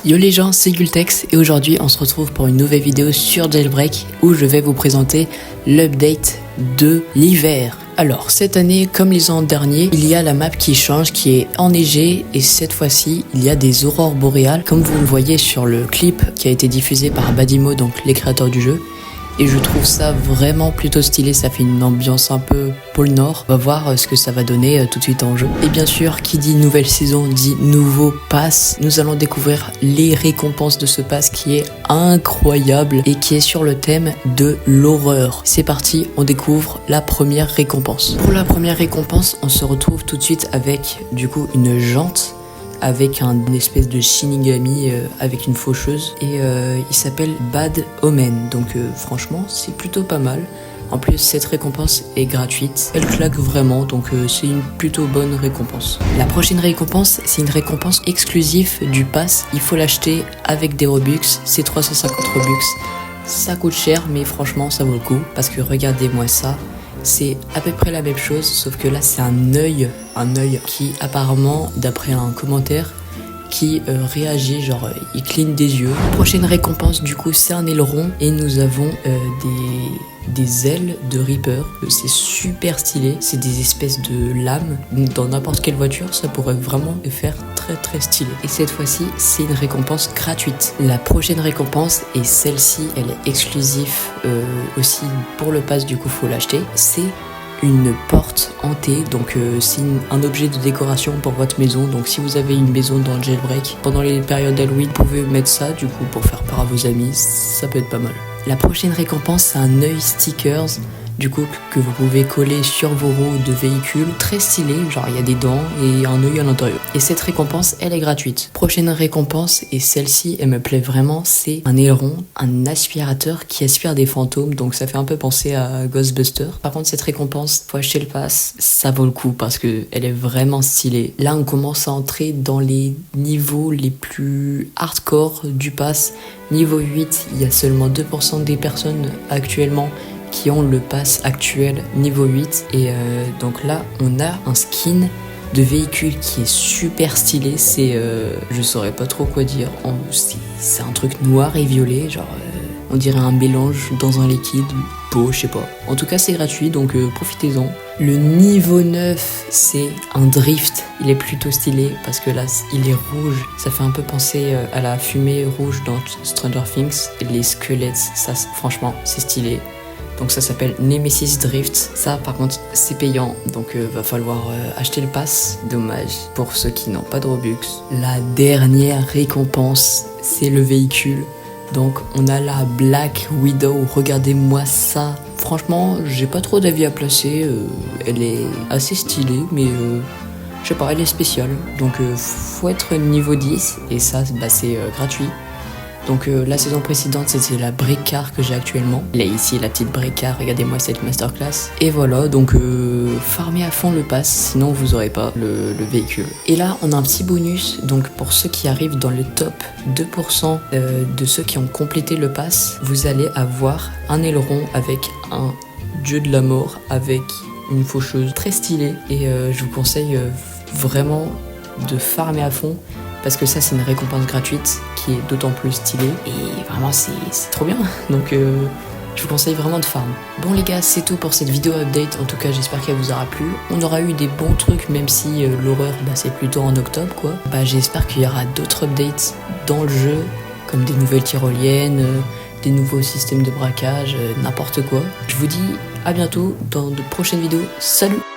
Yo les gens, c'est Gultex et aujourd'hui on se retrouve pour une nouvelle vidéo sur Jailbreak où je vais vous présenter l'update de l'hiver. Alors cette année comme les ans derniers, il y a la map qui change, qui est enneigée et cette fois-ci il y a des aurores boréales comme vous le voyez sur le clip qui a été diffusé par Badimo, donc les créateurs du jeu. Et je trouve ça vraiment plutôt stylé, ça fait une ambiance un peu pôle Nord. On va voir ce que ça va donner tout de suite en jeu. Et bien sûr, qui dit nouvelle saison dit nouveau pass. Nous allons découvrir les récompenses de ce pass qui est incroyable et qui est sur le thème de l'horreur. C'est parti, on découvre la première récompense. Pour la première récompense, on se retrouve tout de suite avec du coup une jante avec une espèce de Shinigami avec une faucheuse et il s'appelle Bad Omen, donc franchement c'est plutôt pas mal. En plus cette récompense est gratuite, elle claque vraiment, donc c'est une plutôt bonne récompense. La prochaine récompense, c'est une récompense exclusive du pass, il faut l'acheter avec des Robux, c'est 350 Robux. Ça coûte cher mais franchement ça vaut le coup parce que regardez-moi ça. C'est à peu près la même chose, sauf que là c'est un œil qui apparemment, d'après un commentaire, qui réagit, genre il cligne des yeux. Prochaine récompense du coup c'est un aileron et nous avons des ailes de Reaper. C'est super stylé, c'est des espèces de lames. Dans n'importe quelle voiture ça pourrait vraiment faire très stylé. Et cette fois-ci c'est une récompense gratuite. La prochaine récompense, et celle-ci elle est exclusive aussi pour le pass, du coup faut l'acheter, c'est une porte hantée, donc c'est un objet de décoration pour votre maison. Donc si vous avez une maison dans le Jailbreak, pendant les périodes d'Halloween, vous pouvez mettre ça du coup pour faire part à vos amis, ça peut être pas mal. La prochaine récompense c'est un œil stickers, du coup que vous pouvez coller sur vos roues de véhicules, très stylé, genre il y a des dents et un œil à l'intérieur. Et cette récompense elle est gratuite. Prochaine récompense, et celle-ci elle me plaît vraiment, c'est un aileron, un aspirateur qui aspire des fantômes, donc ça fait un peu penser à Ghostbusters. Par contre cette récompense, faut acheter le pass, ça vaut le coup parce que elle est vraiment stylée. Là on commence à entrer dans les niveaux les plus hardcore du pass. Niveau 8, il y a seulement 2% des personnes actuellement qui ont le pass actuel niveau 8 et donc là on a un skin de véhicule qui est super stylé, c'est je saurais pas trop quoi dire, c'est un truc noir et violet, genre on dirait un mélange dans un liquide beau, je sais pas. En tout cas c'est gratuit donc profitez-en. Le niveau 9 c'est un drift, il est plutôt stylé parce que là il est rouge, ça fait un peu penser à la fumée rouge dans Stranger Things, et les squelettes, ça franchement c'est stylé. Donc ça s'appelle Nemesis Drift. Ça par contre c'est payant, donc va falloir acheter le pass. Dommage pour ceux qui n'ont pas de Robux. La dernière récompense c'est le véhicule. Donc on a la Black Widow, regardez-moi ça. Franchement j'ai pas trop d'avis à placer, elle est assez stylée mais je sais pas, elle est spéciale. Donc faut être niveau 10 et ça bah, c'est gratuit. Donc la saison précédente c'était la break car que j'ai actuellement. Là ici la petite break car, regardez-moi cette masterclass. Et voilà, donc farmez à fond le pass, sinon vous aurez pas le véhicule. Et là on a un petit bonus, donc pour ceux qui arrivent dans le top 2% de ceux qui ont complété le pass, vous allez avoir un aileron avec un dieu de la mort, avec une faucheuse très stylée. Et je vous conseille vraiment de farmer à fond, parce que ça c'est une récompense gratuite qui est d'autant plus stylée et vraiment c'est trop bien, donc je vous conseille vraiment de farm. Bon les gars, c'est tout pour cette vidéo update, en tout cas j'espère qu'elle vous aura plu. On aura eu des bons trucs même si l'horreur bah, c'est plutôt en octobre quoi. Bah j'espère qu'il y aura d'autres updates dans le jeu, comme des nouvelles tyroliennes, des nouveaux systèmes de braquage, n'importe quoi. Je vous dis à bientôt dans de prochaines vidéos, salut!